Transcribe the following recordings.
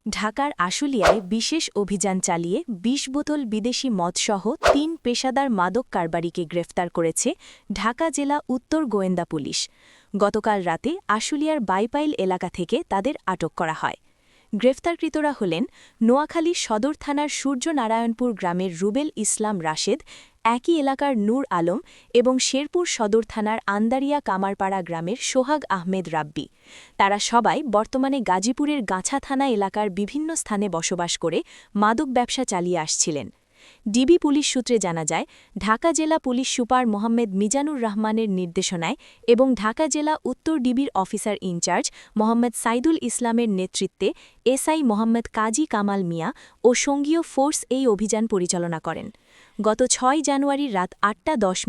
ঢাকার আশুলিয়ায় বিশেষ অভিযান চালিয়ে ২০ বোতল বিদেশি মদসহ ৩ পেশাদার মাদক কারবারিকে গ্রেফতার করেছে ঢাকা জেলা উত্তর গোয়েন্দা পুলিশ। গতকাল রাতে আশুলিয়ার বাইপাইল এলাকা থেকে তাদের আটক করা হয়। গ্রেফতারকৃতরা হলেন নোয়াখালী সদর থানার সূর্যনারায়ণপুর গ্রামের রুবেল ইসলাম রাশেদ, একই এলাকার নূর আলম এবং শেরপুর সদর থানার আন্দারিয়া কামারপাড়া গ্রামের সোহাগ আহমেদ রাব্বি। তারা সবাই বর্তমানে গাজীপুরের গাছা থানা এলাকার বিভিন্ন স্থানে বসবাস করে মাদক ব্যবসা চালিয়ে আসছিলেন। ডিবি পুলিশ সূত্রে জানা যায়, ঢাকা জেলা পুলিশ সুপার মোহাম্মদ মিজানুর রহমানের নির্দেশনায় এবং ঢাকা জেলা উত্তর ডিবির অফিসার ইনচার্জ মোহাম্মদ সাইদুল ইসলামের নেতৃত্বে এসআই মোহাম্মদ কাজী কামাল মিয়া ও সঙ্গীয় ফোর্স এই অভিযান পরিচালনা করেন। গত ৬ জানুয়ারি রাত ৮টা ১০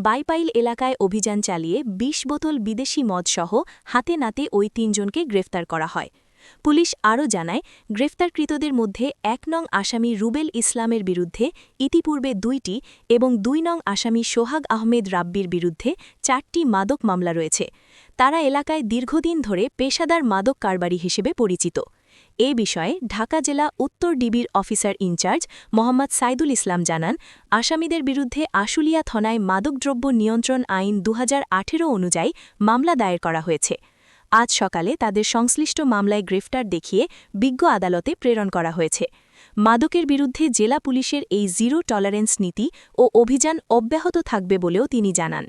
বাইপাইল এলাকায় অভিযান চালিয়ে ২০ বোতল বিদেশি মদসহ হাতে নাতে ওই ৩ জনকে গ্রেফতার করা হয়। পুলিশ আরও জানায়, গ্রেফতারকৃতদের মধ্যে ১ নং আসামি রুবেল ইসলামের বিরুদ্ধে ইতিপূর্বে ২টি এবং ২ নং আসামি সোহাগ আহমেদ রাব্বির বিরুদ্ধে ৪টি মাদক মামলা রয়েছে। তারা এলাকায় দীর্ঘদিন ধরে পেশাদার মাদক কারবারি হিসেবে পরিচিত। এ বিষয়ে ঢাকা জেলা উত্তর ডিবির অফিসার ইনচার্জ মোহাম্মদ সাইদুল ইসলাম জানান, আসামিদের বিরুদ্ধে আশুলিয়া থানায় মাদকদ্রব্য নিয়ন্ত্রণ আইন ২০১৮ অনুযায়ী মামলা দায়ের করা হয়েছে। আজ সকালে তাদের সংশ্লিষ্ট মামলায় গ্রেফতার দেখিয়ে বিজ্ঞ আদালতে প্রেরণ করা হয়েছে। মাদকের বিরুদ্ধে জেলা পুলিশের এই জিরো টলারেন্স নীতি ও অভিযান অব্যাহত থাকবে বলেও তিনি জানান।